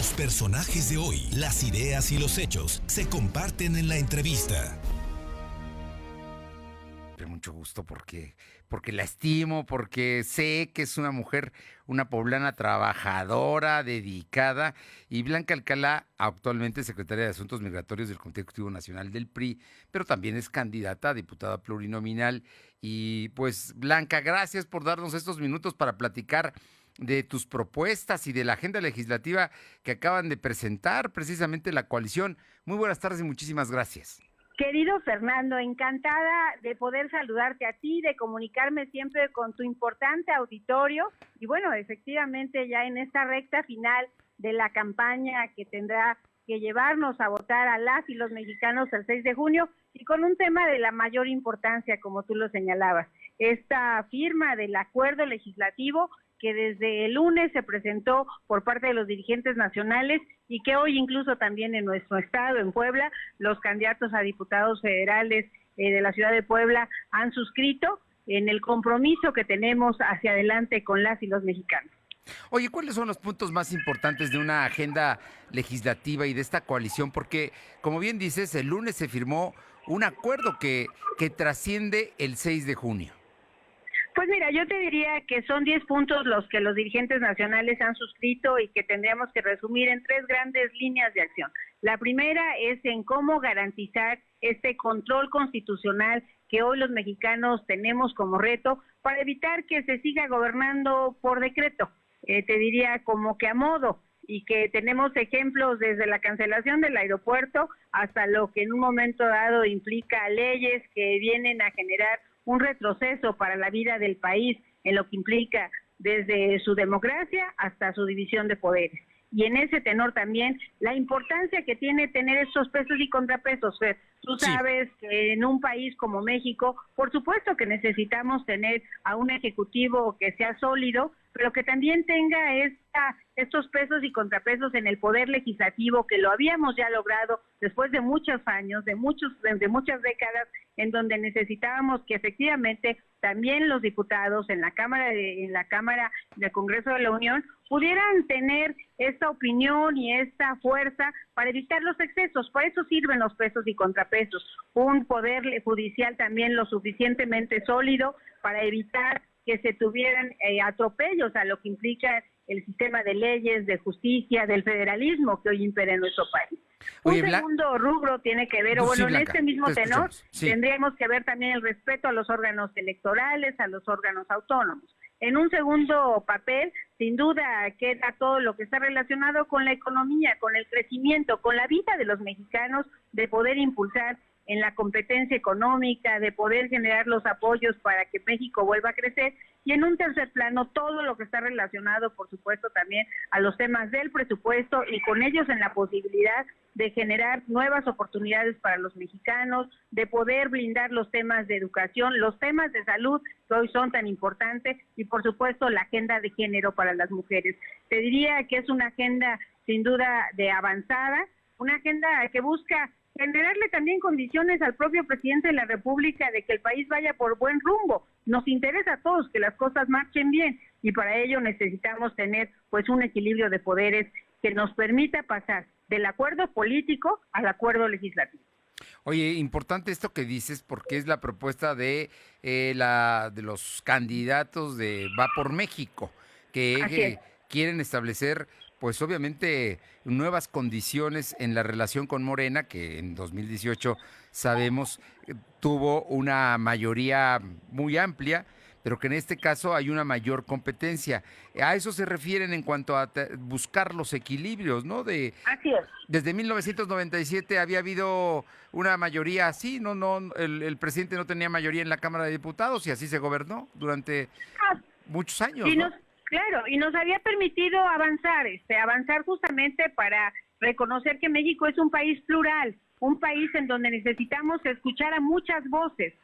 Los personajes de hoy, las ideas y los hechos se comparten en la entrevista. De mucho gusto porque la estimo, porque sé que es una mujer, una poblana trabajadora, dedicada, y Blanca Alcalá, actualmente secretaria de Asuntos Migratorios del Comité Ejecutivo Nacional del PRI, pero también es candidata a diputada plurinominal. Y pues, Blanca, gracias por darnos estos minutos para platicar de tus propuestas y de la agenda legislativa que acaban de presentar precisamente la coalición. Muy buenas tardes y muchísimas gracias. Querido Fernando, encantada de poder saludarte a ti, de comunicarme siempre con tu importante auditorio y bueno, efectivamente ya en esta recta final de la campaña que tendrá que llevarnos a votar a las y los mexicanos el 6 de junio y con un tema de la mayor importancia, como tú lo señalabas, esta firma del acuerdo legislativo que desde el lunes se presentó por parte de los dirigentes nacionales y que hoy incluso también en nuestro estado, en Puebla, los candidatos a diputados federales de la ciudad de Puebla han suscrito en el compromiso que tenemos hacia adelante con las y los mexicanos. Oye, ¿cuáles son los puntos más importantes de una agenda legislativa y de esta coalición? Porque, como bien dices, el lunes se firmó un acuerdo que trasciende el 6 de junio. Pues mira, yo te diría que son 10 puntos los que los dirigentes nacionales han suscrito y que tendríamos que resumir en 3 grandes líneas de acción. La primera es en cómo garantizar este control constitucional que hoy los mexicanos tenemos como reto para evitar que se siga gobernando por decreto, te diría como que a modo, y que tenemos ejemplos desde la cancelación del aeropuerto hasta lo que en un momento dado implica leyes que vienen a generar un retroceso para la vida del país en lo que implica desde su democracia hasta su división de poderes. Y en ese tenor también la importancia que tiene tener estos pesos y contrapesos, Fer. Tú sabes que en un país como México, por supuesto que necesitamos tener a un ejecutivo que sea sólido, pero que también tenga estos pesos y contrapesos en el poder legislativo, que lo habíamos ya logrado después de muchos años, de muchas décadas, en donde necesitábamos que efectivamente también los diputados en la Cámara del Congreso de la Unión pudieran tener esta opinión y esta fuerza para evitar los excesos. Para eso sirven los pesos y contrapesos. Un poder judicial también lo suficientemente sólido para evitar que se tuvieran atropellos a lo que implica el sistema de leyes, de justicia, del federalismo que hoy impera en nuestro país. Oye, un segundo rubro tiene que ver, sí, en Blanca, este mismo tenor, sí, tendríamos que ver también el respeto a los órganos electorales, a los órganos autónomos. En un segundo papel, sin duda, queda todo lo que está relacionado con la economía, con el crecimiento, con la vida de los mexicanos, de poder impulsar en la competencia económica, de poder generar los apoyos para que México vuelva a crecer, y en un tercer plano todo lo que está relacionado, por supuesto, también a los temas del presupuesto y con ellos en la posibilidad de generar nuevas oportunidades para los mexicanos, de poder blindar los temas de educación, los temas de salud que hoy son tan importantes y, por supuesto, la agenda de género para las mujeres. Te diría que es una agenda sin duda de avanzada, una agenda que busca generarle también condiciones al propio presidente de la República de que el país vaya por buen rumbo. Nos interesa a todos que las cosas marchen bien y para ello necesitamos tener pues un equilibrio de poderes que nos permita pasar del acuerdo político al acuerdo legislativo. Oye, importante esto que dices porque es la propuesta de los candidatos de Va por México, que quieren establecer pues obviamente nuevas condiciones en la relación con Morena, que en 2018 sabemos tuvo una mayoría muy amplia, pero que en este caso hay una mayor competencia. A eso se refieren en cuanto a buscar los equilibrios, ¿no? Así es. Desde 1997 había habido una mayoría así, el presidente no tenía mayoría en la Cámara de Diputados y así se gobernó durante muchos años, ¿no? Claro, y nos había permitido avanzar justamente para reconocer que México es un país plural, un país en donde necesitamos escuchar a muchas voces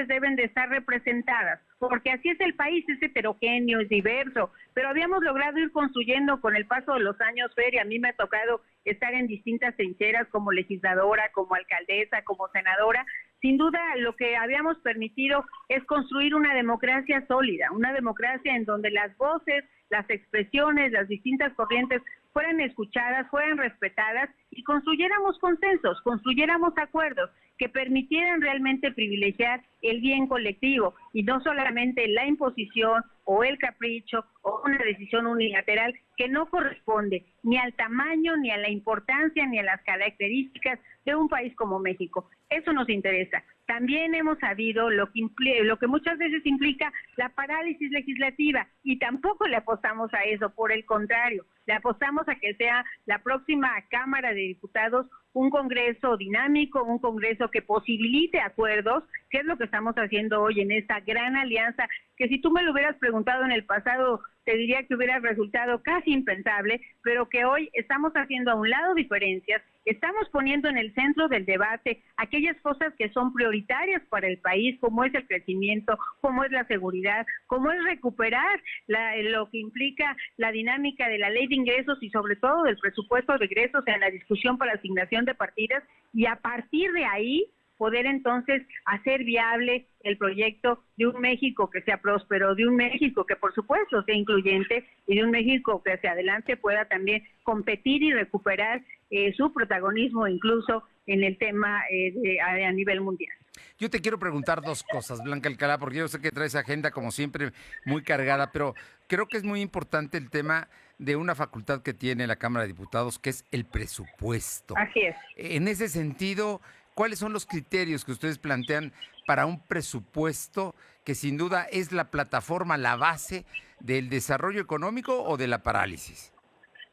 deben de estar representadas, porque así es el país, es heterogéneo, es diverso, pero habíamos logrado ir construyendo con el paso de los años, Fer, y a mí me ha tocado estar en distintas trincheras como legisladora, como alcaldesa, como senadora. Sin duda, lo que habíamos permitido es construir una democracia sólida, una democracia en donde las voces, las expresiones, las distintas corrientes fueran escuchadas, fueran respetadas y construyéramos consensos, construyéramos acuerdos que permitieran realmente privilegiar el bien colectivo y no solamente la imposición o el capricho o una decisión unilateral que no corresponde ni al tamaño, ni a la importancia, ni a las características de un país como México. Eso nos interesa. También hemos sabido lo que muchas veces implica la parálisis legislativa y tampoco le apostamos a eso, por el contrario, le apostamos a que sea la próxima Cámara de Diputados un Congreso dinámico, un Congreso que posibilite acuerdos, que es lo que estamos haciendo hoy en esta gran alianza, que si tú me lo hubieras preguntado en el pasado, te diría que hubiera resultado casi impensable, pero que hoy estamos haciendo a un lado diferencias, estamos poniendo en el centro del debate aquellas cosas que son prioritarias para el país, como es el crecimiento, como es la seguridad, como es recuperar lo que implica la dinámica de la ley de ingresos y sobre todo del presupuesto de egresos en la discusión para asignación de partidas, y a partir de ahí poder entonces hacer viable el proyecto de un México que sea próspero, de un México que por supuesto sea incluyente y de un México que hacia adelante pueda también competir y recuperar su protagonismo incluso en el tema a nivel mundial. Yo te quiero preguntar dos cosas, Blanca Alcalá, porque yo sé que traes agenda como siempre muy cargada, pero creo que es muy importante el tema de una facultad que tiene la Cámara de Diputados, que es el presupuesto. Así es. En ese sentido, ¿cuáles son los criterios que ustedes plantean para un presupuesto que sin duda es la plataforma, la base del desarrollo económico o de la parálisis?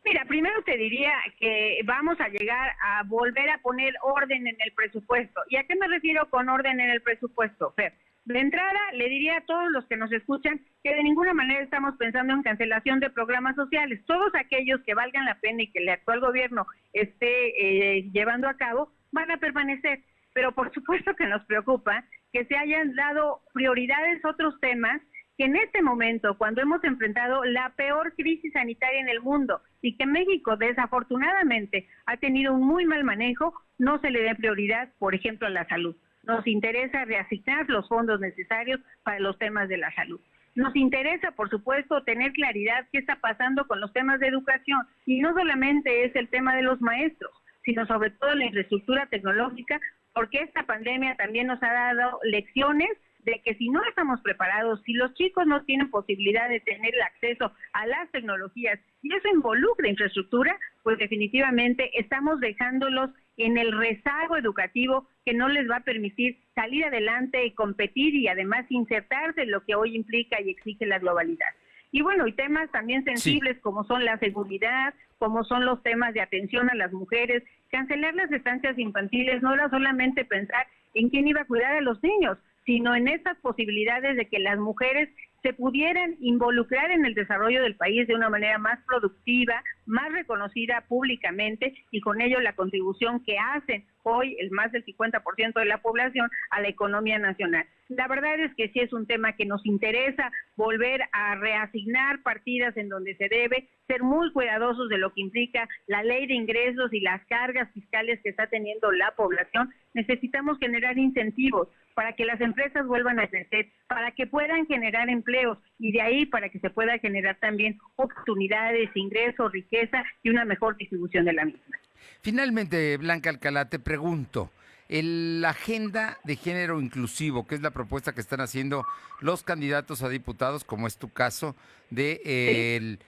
Mira, primero te diría que vamos a llegar a volver a poner orden en el presupuesto. ¿Y a qué me refiero con orden en el presupuesto, Fer? De entrada, le diría a todos los que nos escuchan que de ninguna manera estamos pensando en cancelación de programas sociales. Todos aquellos que valgan la pena y que el actual gobierno esté llevando a cabo van a permanecer. Pero por supuesto que nos preocupa que se hayan dado prioridades a otros temas que en este momento, cuando hemos enfrentado la peor crisis sanitaria en el mundo y que México desafortunadamente ha tenido un muy mal manejo, no se le dé prioridad, por ejemplo, a la salud. Nos interesa reasignar los fondos necesarios para los temas de la salud. Nos interesa, por supuesto, tener claridad qué está pasando con los temas de educación. Y no solamente es el tema de los maestros, sino sobre todo la infraestructura tecnológica, porque esta pandemia también nos ha dado lecciones de que si no estamos preparados, si los chicos no tienen posibilidad de tener el acceso a las tecnologías y eso involucra infraestructura, pues definitivamente estamos dejándolos en el rezago educativo que no les va a permitir salir adelante y competir y además insertarse en lo que hoy implica y exige la globalidad. Y bueno, y temas también sensibles como son la seguridad, como son los temas de atención a las mujeres. Cancelar las estancias infantiles no era solamente pensar en quién iba a cuidar a los niños, sino en estas posibilidades de que las mujeres se pudieran involucrar en el desarrollo del país de una manera más productiva, más reconocida públicamente y con ello la contribución que hacen hoy el más del 50% de la población a la economía nacional. La verdad es que sí es un tema que nos interesa volver a reasignar partidas en donde se debe, ser muy cuidadosos de lo que implica la ley de ingresos y las cargas fiscales que está teniendo la población. Necesitamos generar incentivos para que las empresas vuelvan a crecer, para que puedan generar empleos y de ahí para que se pueda generar también oportunidades, ingresos, riqueza y una mejor distribución de la misma. Finalmente, Blanca Alcalá, te pregunto, la agenda de género inclusivo, que es la propuesta que están haciendo los candidatos a diputados, como es tu caso, de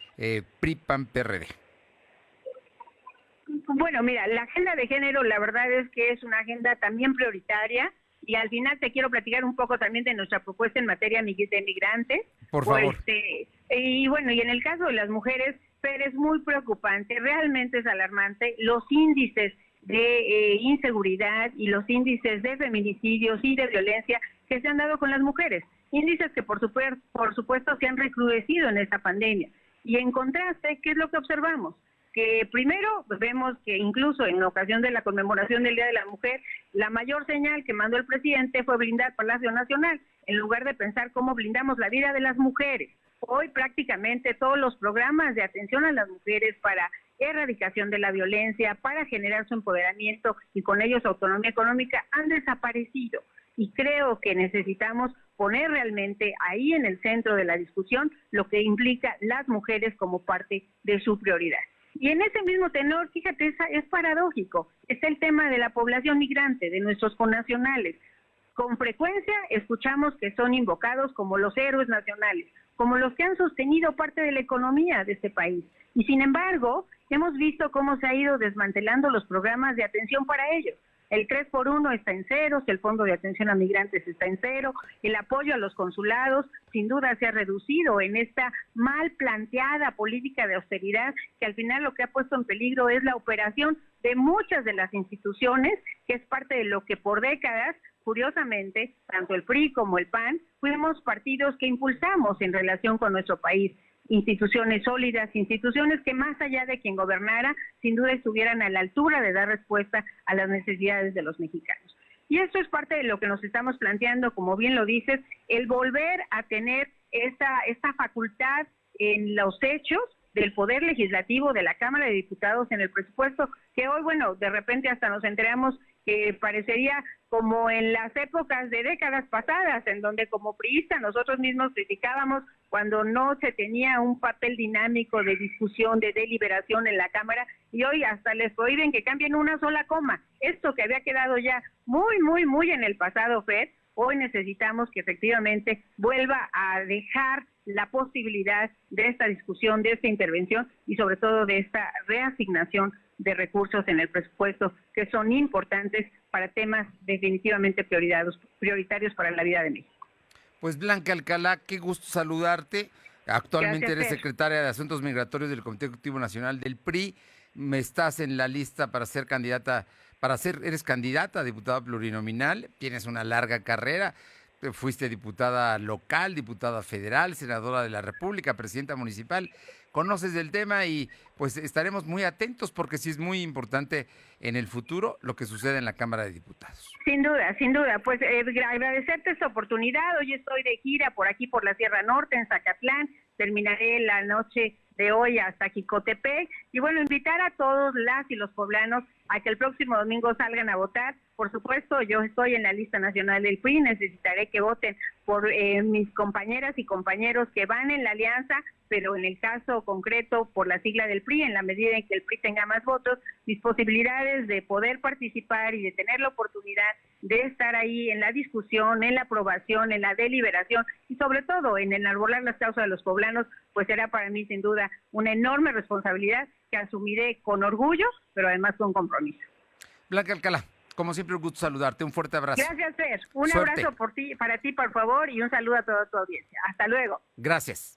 PRI-PAN-PRD. Bueno, mira, la agenda de género, la verdad es que es una agenda también prioritaria y al final te quiero platicar un poco también de nuestra propuesta en materia de migrantes. Por favor. Y bueno, y en el caso de las mujeres, pero es muy preocupante, realmente es alarmante los índices de inseguridad y los índices de feminicidios y de violencia que se han dado con las mujeres, índices que por supuesto se han recrudecido en esta pandemia. Y en contraste, ¿qué es lo que observamos? Que primero vemos que incluso en ocasión de la conmemoración del Día de la Mujer, la mayor señal que mandó el presidente fue blindar Palacio Nacional, en lugar de pensar cómo blindamos la vida de las mujeres. Hoy prácticamente todos los programas de atención a las mujeres para erradicación de la violencia, para generar su empoderamiento y con ello su autonomía económica han desaparecido. Y creo que necesitamos poner realmente ahí en el centro de la discusión lo que implica las mujeres como parte de su prioridad. Y en ese mismo tenor, fíjate, es paradójico, está el tema de la población migrante, de nuestros connacionales. Con frecuencia escuchamos que son invocados como los héroes nacionales, como los que han sostenido parte de la economía de este país. Y sin embargo, hemos visto cómo se ha ido desmantelando los programas de atención para ellos. El 3x1 está en ceros, el Fondo de Atención a Migrantes está en cero, el apoyo a los consulados sin duda se ha reducido en esta mal planteada política de austeridad que al final lo que ha puesto en peligro es la operación de muchas de las instituciones, que es parte de lo que por décadas, curiosamente, tanto el PRI como el PAN, fuimos partidos que impulsamos en relación con nuestro país. Instituciones sólidas, instituciones que más allá de quien gobernara, sin duda estuvieran a la altura de dar respuesta a las necesidades de los mexicanos. Y esto es parte de lo que nos estamos planteando, como bien lo dices, el volver a tener esta facultad en los hechos del Poder Legislativo, de la Cámara de Diputados en el presupuesto, que hoy, bueno, de repente hasta nos enteramos que parecería como en las épocas de décadas pasadas, en donde como priistas nosotros mismos criticábamos cuando no se tenía un papel dinámico de discusión, de deliberación en la Cámara, y hoy hasta les prohíben que cambien una sola coma. Esto que había quedado ya muy en el pasado, Fer, hoy necesitamos que efectivamente vuelva a dejar la posibilidad de esta discusión, de esta intervención y sobre todo de esta reasignación de recursos en el presupuesto que son importantes para temas definitivamente prioritarios para la vida de México. Pues Blanca Alcalá, qué gusto saludarte. Actualmente Gracias, eres Fer. secretaria de Asuntos Migratorios del Comité Ejecutivo Nacional del PRI. Me estás en la lista para ser candidata, eres candidata a diputada plurinominal, tienes una larga carrera. Fuiste diputada local, diputada federal, senadora de la República, presidenta municipal. Conoces del tema y pues estaremos muy atentos porque sí es muy importante en el futuro lo que sucede en la Cámara de Diputados. Sin duda. Pues agradecerte esta oportunidad. Hoy estoy de gira por aquí, por la Sierra Norte, en Zacatlán. Terminaré la noche de hoy hasta Jicotepec. Y bueno, invitar a todos las y los poblanos a que el próximo domingo salgan a votar. Por supuesto, yo estoy en la lista nacional del PRI, necesitaré que voten por mis compañeras y compañeros que van en la alianza, pero en el caso concreto por la sigla del PRI, en la medida en que el PRI tenga más votos, mis posibilidades de poder participar y de tener la oportunidad de estar ahí en la discusión, en la aprobación, en la deliberación y sobre todo en enarbolar las causas de los poblanos, pues será para mí sin duda una enorme responsabilidad que asumiré con orgullo, pero además con compromiso. Blanca Alcalá, como siempre, un gusto saludarte. Un fuerte abrazo. Gracias, Fer. Un Suerte. abrazo para ti, por favor, y un saludo a toda tu audiencia. Hasta luego. Gracias.